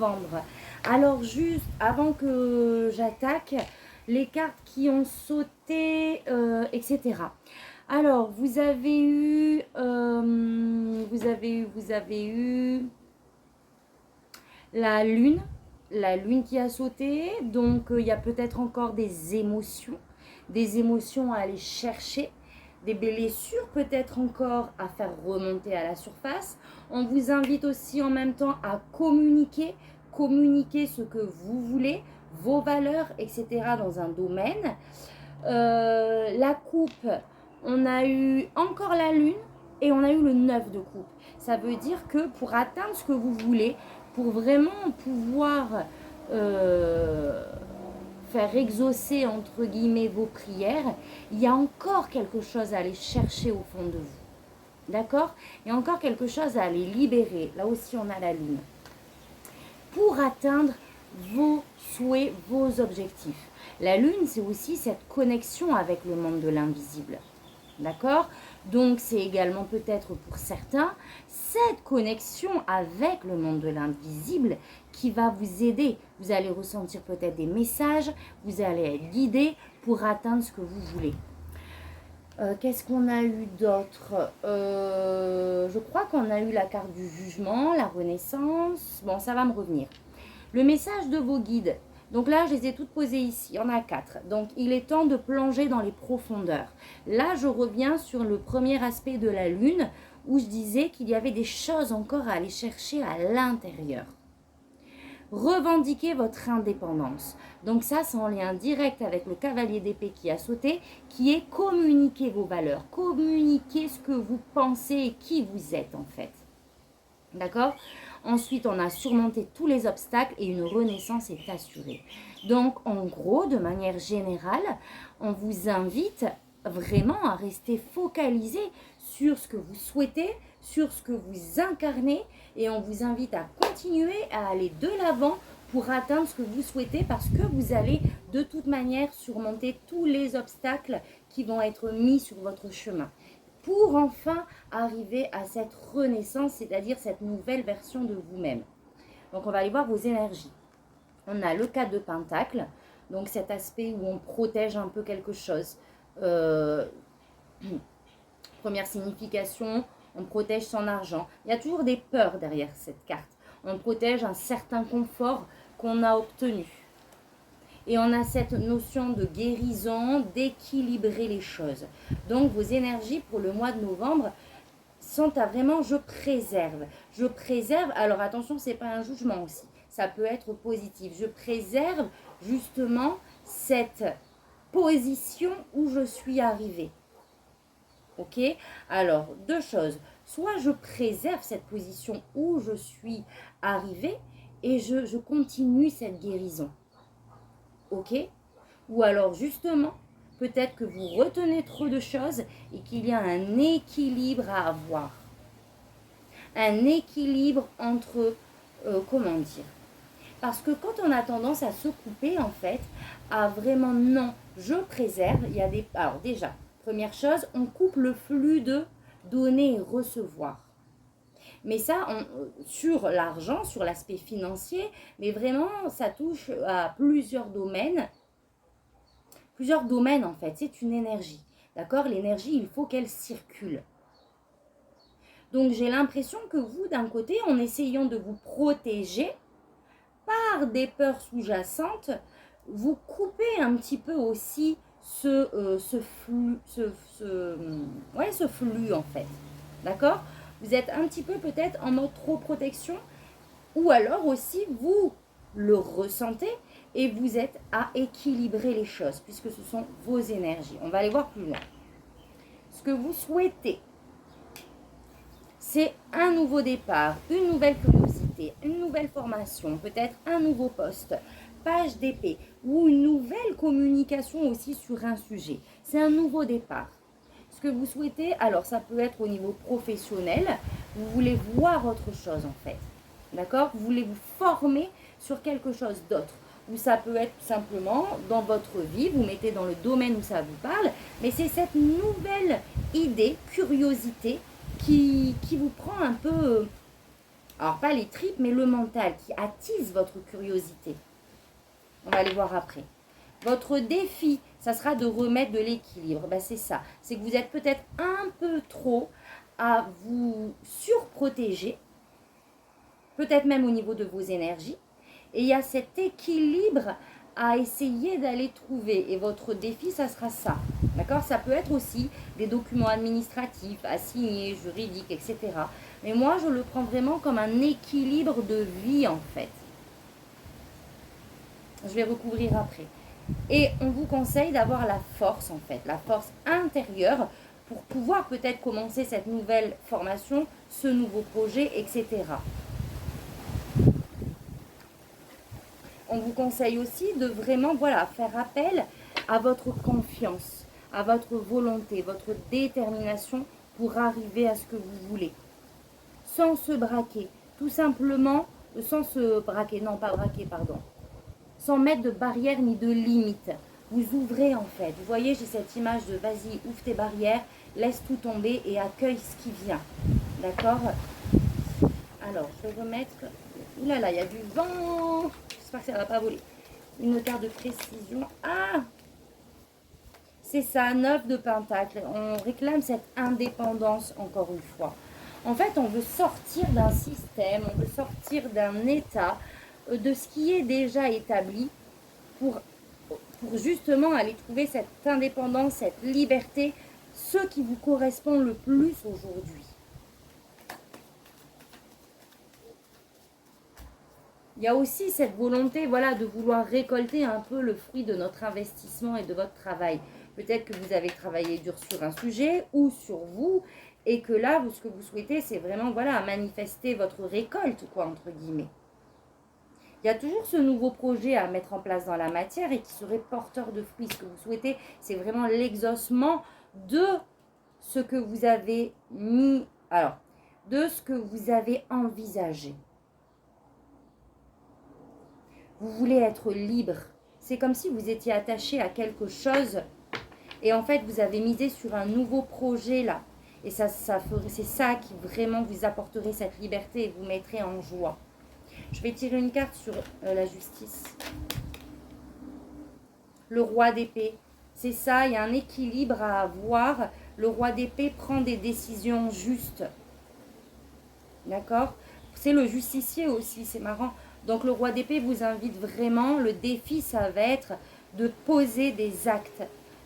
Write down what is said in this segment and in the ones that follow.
novembre. Alors juste avant que j'attaque, les cartes qui ont sauté, etc. Alors, vous avez eu la lune qui a sauté. Donc, il y a peut-être encore des émotions à aller chercher, des blessures peut-être encore à faire remonter à la surface. On vous invite aussi en même temps à communiquer ce que vous voulez, vos valeurs, etc. dans un domaine. La coupe, on a eu encore la lune et on a eu le 9 de coupe. Ça veut dire que pour atteindre ce que vous voulez, pour vraiment pouvoir faire exaucer entre guillemets vos prières, il y a encore quelque chose à aller chercher au fond de vous. D'accord? Il y a encore quelque chose à aller libérer. Là aussi, on a la lune. Pour atteindre vos souhaits, vos objectifs. La lune, c'est aussi cette connexion avec le monde de l'invisible. D'accord? Donc, c'est également peut-être pour certains cette connexion avec le monde de l'invisible qui va vous aider. Vous allez ressentir peut-être des messages, vous allez être guidé pour atteindre ce que vous voulez. Qu'est-ce qu'on a eu d'autre? Je crois qu'on a eu la carte du jugement, la renaissance. Bon, ça va me revenir. Le message de vos guides. Donc là, je les ai toutes posées ici. Il y en a 4. Donc, il est temps de plonger dans les profondeurs. Là, je reviens sur le premier aspect de la lune où je disais qu'il y avait des choses encore à aller chercher à l'intérieur. Revendiquez votre indépendance. Donc ça, c'est en lien direct avec le cavalier d'épée qui a sauté, qui est communiquer vos valeurs, communiquer ce que vous pensez et qui vous êtes en fait. D'accord? Ensuite, on a surmonté tous les obstacles et une renaissance est assurée. Donc, en gros, de manière générale, on vous invite vraiment à rester focalisé sur ce que vous souhaitez, sur ce que vous incarnez et on vous invite à continuer à aller de l'avant pour atteindre ce que vous souhaitez parce que vous allez de toute manière surmonter tous les obstacles qui vont être mis sur votre chemin pour enfin arriver à cette renaissance, c'est-à-dire cette nouvelle version de vous-même. Donc, on va aller voir vos énergies. On a le 4 de Pentacle, donc cet aspect où on protège un peu quelque chose. Première signification, on protège son argent. Il y a toujours des peurs derrière cette carte. On protège un certain confort qu'on a obtenu. Et on a cette notion de guérison, d'équilibrer les choses. Donc, vos énergies pour le mois de novembre sont à vraiment « je préserve ». Je préserve, alors attention, ce n'est pas un jugement aussi. Ça peut être positif. Je préserve justement cette position où je suis arrivée. Ok? Alors, deux choses. Soit je préserve cette position où je suis arrivée et je continue cette guérison. Ok? Ou alors justement, peut-être que vous retenez trop de choses et qu'il y a un équilibre à avoir. Un équilibre entre, comment dire? Parce que quand on a tendance à se couper, en fait, à vraiment non, je préserve, il y a des... Alors déjà, première chose, on coupe le flux de donner et recevoir. Mais ça, sur l'argent, sur l'aspect financier, mais vraiment, ça touche à plusieurs domaines. Plusieurs domaines, en fait, c'est une énergie. D'accord? L'énergie, il faut qu'elle circule. Donc, j'ai l'impression que vous, d'un côté, en essayant de vous protéger par des peurs sous-jacentes, vous coupez un petit peu aussi ce flux, en fait. D'accord? Vous êtes un petit peu peut-être en mode trop protection ou alors aussi vous le ressentez et vous êtes à équilibrer les choses puisque ce sont vos énergies. On va aller voir plus loin. Ce que vous souhaitez, c'est un nouveau départ, une nouvelle curiosité, une nouvelle formation, peut-être un nouveau poste, page d'épée ou une nouvelle communication aussi sur un sujet. C'est un nouveau départ. Ce que vous souhaitez, alors ça peut être au niveau professionnel, vous voulez voir autre chose en fait, d'accord? Vous voulez vous former sur quelque chose d'autre, ou ça peut être tout simplement dans votre vie, vous mettez dans le domaine où ça vous parle, mais c'est cette nouvelle idée, curiosité, qui vous prend un peu Alors, pas les tripes, mais le mental qui attise votre curiosité. On va les voir après. Votre défi, ça sera de remettre de l'équilibre. Ben, c'est ça. C'est que vous êtes peut-être un peu trop à vous surprotéger, peut-être même au niveau de vos énergies. Et il y a cet équilibre à essayer d'aller trouver. Et votre défi, ça sera ça. D'accord? Ça peut être aussi des documents administratifs à signer, juridiques, etc. Mais moi, je le prends vraiment comme un équilibre de vie, en fait. Je vais recouvrir après. Et on vous conseille d'avoir la force, en fait, la force intérieure pour pouvoir peut-être commencer cette nouvelle formation, ce nouveau projet, etc. On vous conseille aussi de vraiment, voilà, faire appel à votre confiance, à votre volonté, votre détermination pour arriver à ce que vous voulez. Sans se braquer, tout simplement, sans se braquer, non pas braquer, pardon, sans mettre de barrières ni de limites. Vous ouvrez en fait. Vous voyez, j'ai cette image de vas-y, ouvre tes barrières, laisse tout tomber et accueille ce qui vient. D'accord? Alors, je vais remettre... Ouh là là, il y a du vent. J'espère que ça ne va pas voler. Une carte de précision. Ah! C'est ça, 9 de pentacle. On réclame cette indépendance encore une fois. En fait, on veut sortir d'un système, on veut sortir d'un état, de ce qui est déjà établi pour justement aller trouver cette indépendance, cette liberté, ce qui vous correspond le plus aujourd'hui. Il y a aussi cette volonté, voilà, de vouloir récolter un peu le fruit de notre investissement et de votre travail. Peut-être que vous avez travaillé dur sur un sujet ou sur vous et que là, ce que vous souhaitez, c'est vraiment, voilà, manifester votre récolte, quoi, entre guillemets. Il y a toujours ce nouveau projet à mettre en place dans la matière et qui serait porteur de fruits. Ce que vous souhaitez, c'est vraiment l'exaucement de ce que vous avez mis, alors, de ce que vous avez envisagé. Vous voulez être libre. C'est comme si vous étiez attaché à quelque chose et en fait, vous avez misé sur un nouveau projet là. Et c'est ça qui vraiment vous apporterait cette liberté et vous mettrait en joie. Je vais tirer une carte sur la justice. Le roi d'épée. C'est ça, il y a un équilibre à avoir. Le roi d'épée prend des décisions justes. D'accord? C'est le justicier aussi, c'est marrant. Donc le roi d'épée vous invite vraiment, le défi ça va être de poser des actes,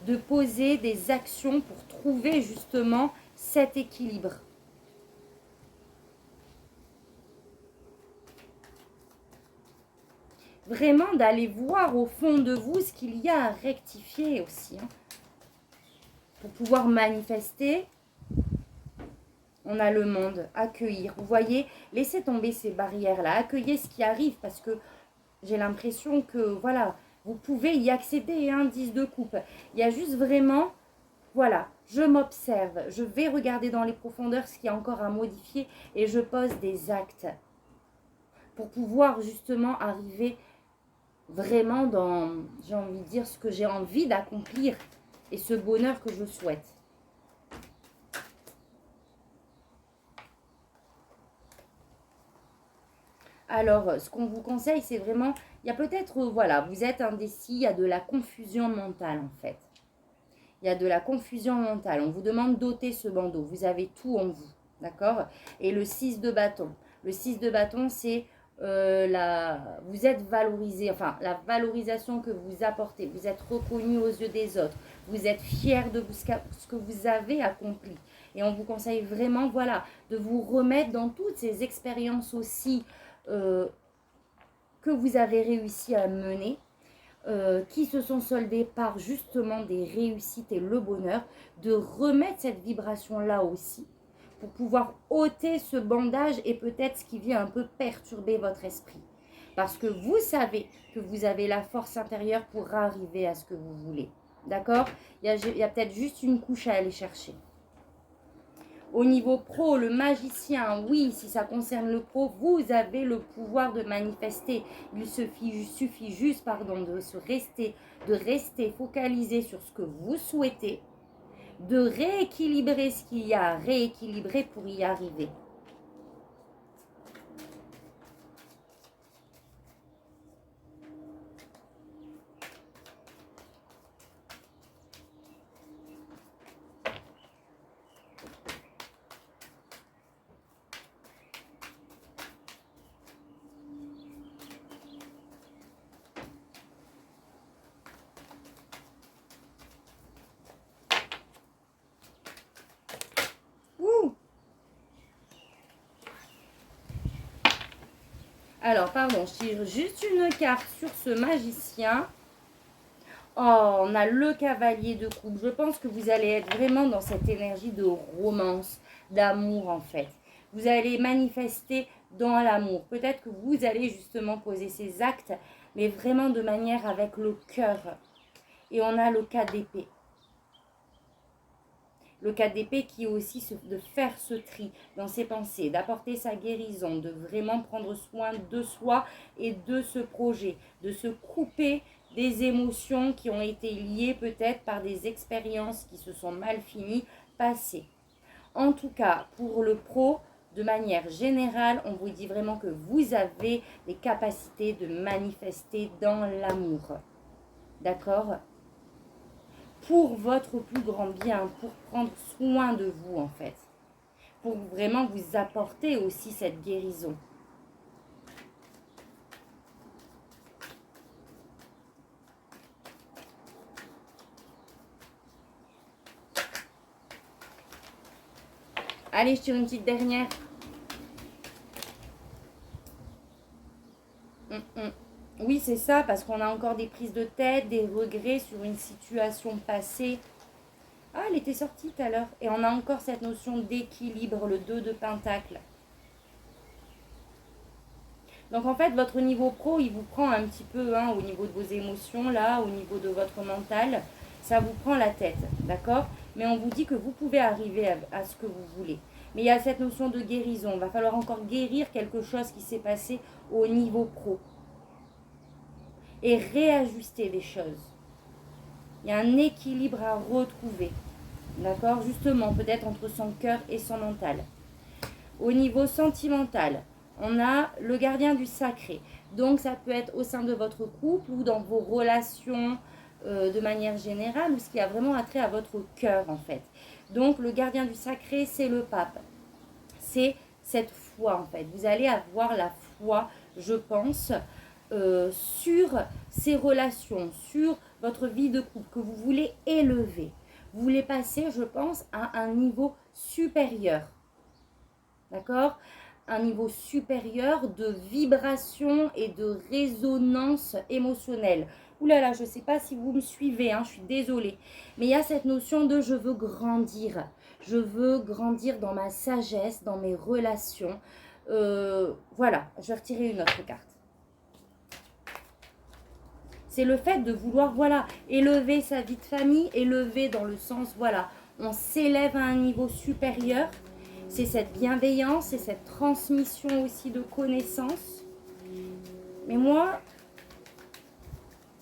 de poser des actions pour trouver justement cet équilibre. Vraiment d'aller voir au fond de vous ce qu'il y a à rectifier aussi. Hein. Pour pouvoir manifester, on a le monde, accueillir. Vous voyez, laissez tomber ces barrières-là, accueillez ce qui arrive parce que j'ai l'impression que, voilà, vous pouvez y accéder, hein, 10 de coupe. Il y a juste vraiment, voilà, je m'observe, je vais regarder dans les profondeurs ce qu'il y a encore à modifier et je pose des actes pour pouvoir justement arriver vraiment dans, j'ai envie de dire, ce que j'ai envie d'accomplir et ce bonheur que je souhaite. Alors, ce qu'on vous conseille, c'est vraiment, il y a peut-être, voilà, vous êtes indécis, il y a de la confusion mentale en fait. Il y a de la confusion mentale. On vous demande d'ôter ce bandeau. Vous avez tout en vous, d'accord? Et le 6 de bâton. Le 6 de bâton, c'est vous êtes valorisé, enfin, la valorisation que vous apportez. Vous êtes reconnu aux yeux des autres. Vous êtes fier de ce que vous avez accompli. Et on vous conseille vraiment, voilà, de vous remettre dans toutes ces expériences aussi que vous avez réussi à mener, qui se sont soldées par justement des réussites et le bonheur, de remettre cette vibration-là aussi, pour pouvoir ôter ce bandage et peut-être ce qui vient un peu perturber votre esprit. Parce que vous savez que vous avez la force intérieure pour arriver à ce que vous voulez. D'accord? Il y a peut-être juste une couche à aller chercher. Au niveau pro, le magicien, oui, si ça concerne le pro, vous avez le pouvoir de manifester. Il suffit juste de rester focalisé sur ce que vous souhaitez, de rééquilibrer ce qu'il y a à rééquilibrer pour y arriver. Alors, pardon, je tire juste une carte sur ce magicien. Oh, on a le cavalier de coupe. Je pense que vous allez être vraiment dans cette énergie de romance, d'amour en fait. Vous allez manifester dans l'amour. Peut-être que vous allez justement poser ces actes, mais vraiment de manière avec le cœur. Et on a le 4 d'épée. Le 4 d'épée qui est aussi de faire ce tri dans ses pensées, d'apporter sa guérison, de vraiment prendre soin de soi et de ce projet, de se couper des émotions qui ont été liées peut-être par des expériences qui se sont mal finies, passées. En tout cas, pour le pro, de manière générale, on vous dit vraiment que vous avez les capacités de manifester dans l'amour. D'accord ? Pour votre plus grand bien, pour prendre soin de vous en fait, pour vraiment vous apporter aussi cette guérison. Allez, je tire une petite dernière. Oui, c'est ça, parce qu'on a encore des prises de tête, des regrets sur une situation passée. Ah, elle était sortie tout à l'heure. Et on a encore cette notion d'équilibre, le 2 de Pentacle. Donc en fait, votre niveau pro, il vous prend un petit peu au niveau de vos émotions, là, au niveau de votre mental. Ça vous prend la tête, d'accord? Mais on vous dit que vous pouvez arriver à ce que vous voulez. Mais il y a cette notion de guérison. Il va falloir encore guérir quelque chose qui s'est passé au niveau pro. Et réajuster les choses. Il y a un équilibre à retrouver. D'accord? Justement, peut-être entre son cœur et son mental. Au niveau sentimental, on a le gardien du sacré. Donc, ça peut être au sein de votre couple ou dans vos relations de manière générale, ou ce qui a vraiment attrait à votre cœur, en fait. Donc, le gardien du sacré, c'est le pape. C'est cette foi, en fait. Vous allez avoir la foi, je pense, sur ces relations, sur votre vie de couple que vous voulez élever. Vous voulez passer, je pense, à un niveau supérieur. D'accord? Un niveau supérieur de vibration et de résonance émotionnelle. Ouh là là, je ne sais pas si vous me suivez, je suis désolée. Mais il y a cette notion de je veux grandir. Je veux grandir dans ma sagesse, dans mes relations. Voilà, je vais retirer une autre carte. C'est le fait de vouloir, élever sa vie de famille, élever dans le sens, on s'élève à un niveau supérieur. C'est cette bienveillance, c'est cette transmission aussi de connaissances. Mais moi,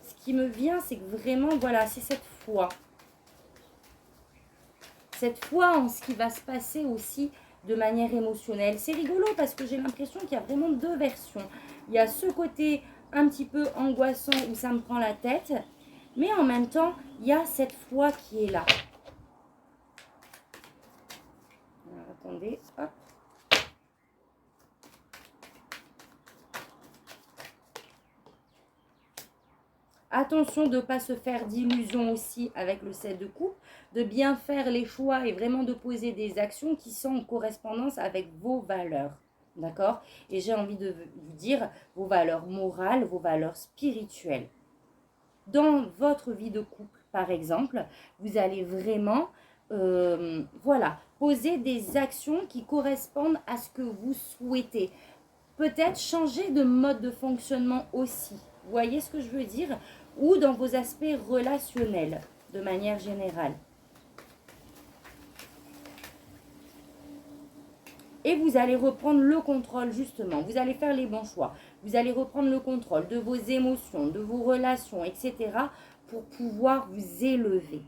ce qui me vient, c'est que vraiment, c'est cette foi. Cette foi en ce qui va se passer aussi de manière émotionnelle. C'est rigolo parce que j'ai l'impression qu'il y a vraiment deux versions. Il y a ce côté un petit peu angoissant où ça me prend la tête, mais en même temps, il y a cette foi qui est là. Alors, attendez, hop. Attention de ne pas se faire d'illusions aussi avec le 7 de coupe, de bien faire les choix et vraiment de poser des actions qui sont en correspondance avec vos valeurs. D'accord? Et j'ai envie de vous dire vos valeurs morales, vos valeurs spirituelles. Dans votre vie de couple, par exemple, vous allez vraiment, poser des actions qui correspondent à ce que vous souhaitez. Peut-être changer de mode de fonctionnement aussi. Vous voyez ce que je veux dire? Ou dans vos aspects relationnels, de manière générale. Et vous allez reprendre le contrôle, justement. Vous allez faire les bons choix. Vous allez reprendre le contrôle de vos émotions, de vos relations, etc. pour pouvoir vous élever.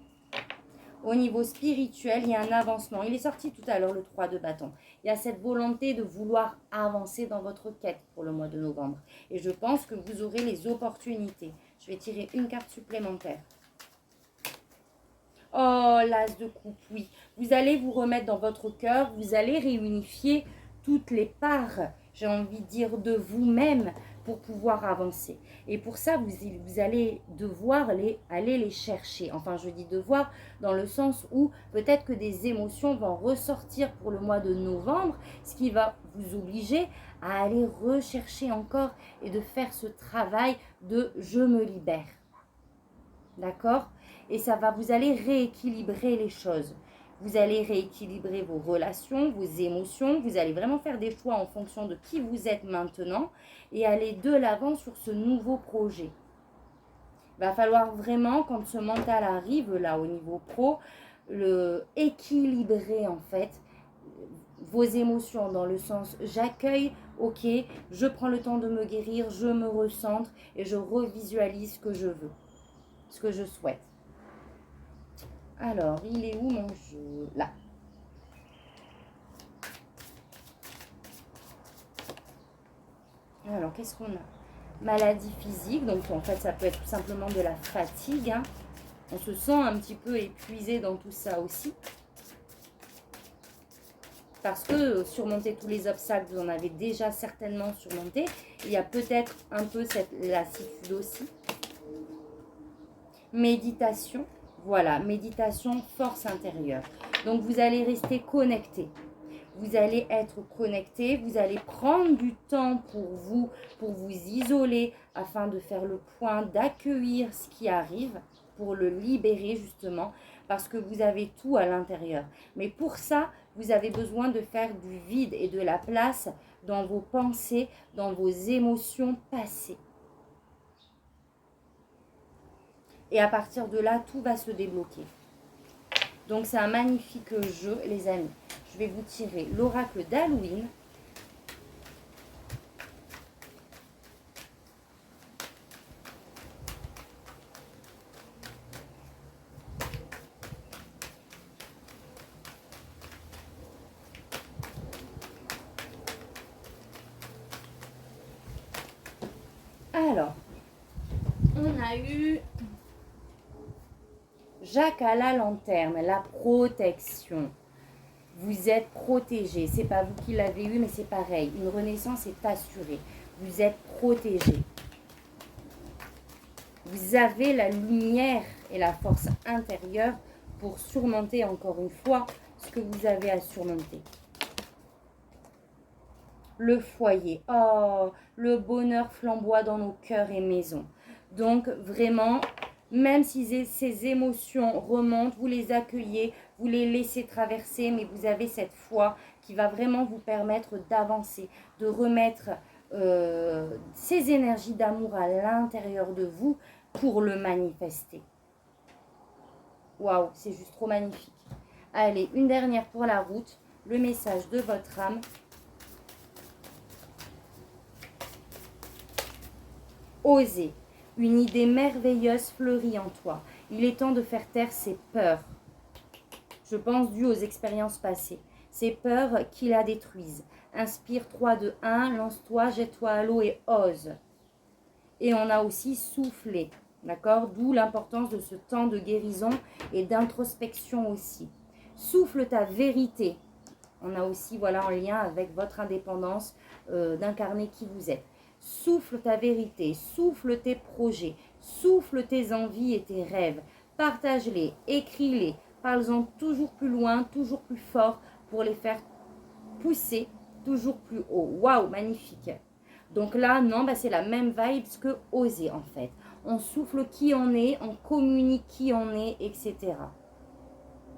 Au niveau spirituel, il y a un avancement. Il est sorti tout à l'heure, le 3 de bâton. Il y a cette volonté de vouloir avancer dans votre quête pour le mois de novembre. Et je pense que vous aurez les opportunités. Je vais tirer une carte supplémentaire. Oh, l'as de coupe, oui. Vous allez vous remettre dans votre cœur. Vous allez réunifier toutes les parts, j'ai envie de dire, de vous-même pour pouvoir avancer. Et pour ça, vous allez devoir aller les chercher. Enfin, je dis devoir dans le sens où peut-être que des émotions vont ressortir pour le mois de novembre, ce qui va vous obliger à aller rechercher encore et de faire ce travail de « je me libère ». D'accord? Et ça va, vous allez rééquilibrer les choses. Vous allez rééquilibrer vos relations, vos émotions. Vous allez vraiment faire des choix en fonction de qui vous êtes maintenant et aller de l'avant sur ce nouveau projet. Il va falloir vraiment, quand ce mental arrive là au niveau pro, équilibrer en fait vos émotions dans le sens j'accueille, ok, je prends le temps de me guérir, je me recentre et je revisualise ce que je veux, ce que je souhaite. Alors, il est où mon jeu? Là. Alors, qu'est-ce qu'on a? Maladie physique, donc en fait, ça peut être tout simplement de la fatigue. Hein. On se sent un petit peu épuisé dans tout ça aussi. Parce que surmonter tous les obstacles, vous en avez déjà certainement surmonté. Il y a peut-être un peu cette lassitude aussi. Méditation. Voilà, méditation, force intérieure. Donc, vous allez rester connecté. Vous allez être connecté. Vous allez prendre du temps pour vous isoler afin de faire le point, d'accueillir ce qui arrive, pour le libérer justement, parce que vous avez tout à l'intérieur. Mais pour ça, vous avez besoin de faire du vide et de la place dans vos pensées, dans vos émotions passées. Et à partir de là, tout va se débloquer. Donc, c'est un magnifique jeu, les amis. Je vais vous tirer l'oracle d'Halloween. Alors, on a eu Jacques à la lanterne, la protection. Vous êtes protégé. C'est pas vous qui l'avez eu, mais c'est pareil. Une renaissance est assurée. Vous êtes protégé. Vous avez la lumière et la force intérieure pour surmonter encore une fois ce que vous avez à surmonter. Le foyer. Oh, le bonheur flamboie dans nos cœurs et maisons. Donc, vraiment, même si ces émotions remontent, vous les accueillez, vous les laissez traverser, mais vous avez cette foi qui va vraiment vous permettre d'avancer, de remettre ces énergies d'amour à l'intérieur de vous pour le manifester. Waouh, c'est juste trop magnifique. Allez, une dernière pour la route, le message de votre âme. Osez. Une idée merveilleuse fleurit en toi. Il est temps de faire taire ces peurs. Je pense dues aux expériences passées. Ces peurs qui la détruisent. Inspire 3, 2, 1, lance-toi, jette-toi à l'eau et ose. Et on a aussi soufflé. D'accord? D'où l'importance de ce temps de guérison et d'introspection aussi. Souffle ta vérité. On a aussi, voilà, en lien avec votre indépendance d'incarner qui vous êtes. Souffle ta vérité, souffle tes projets, souffle tes envies et tes rêves. Partage-les, écris-les, parle-en toujours plus loin, toujours plus fort pour les faire pousser toujours plus haut. Waouh, magnifique. Donc là, non, c'est la même vibe que oser en fait. On souffle qui on est, on communique qui on est, etc.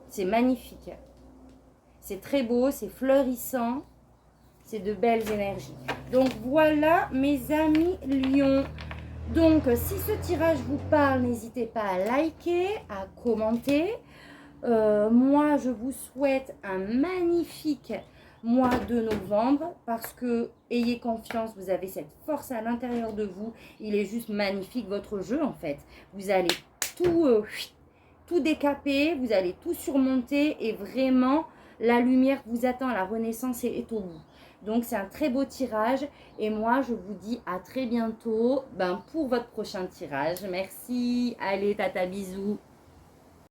C'est magnifique. C'est très beau, c'est fleurissant. C'est de belles énergies. Donc voilà mes amis lions. Donc si ce tirage vous parle, n'hésitez pas à liker, à commenter. Moi je vous souhaite un magnifique mois de novembre parce que ayez confiance, vous avez cette force à l'intérieur de vous. Il est juste magnifique votre jeu en fait. Vous allez tout décaper, vous allez tout surmonter et vraiment la lumière vous attend, la renaissance est au bout. Donc, c'est un très beau tirage. Et moi, je vous dis à très bientôt pour votre prochain tirage. Merci. Allez, tata, bisous.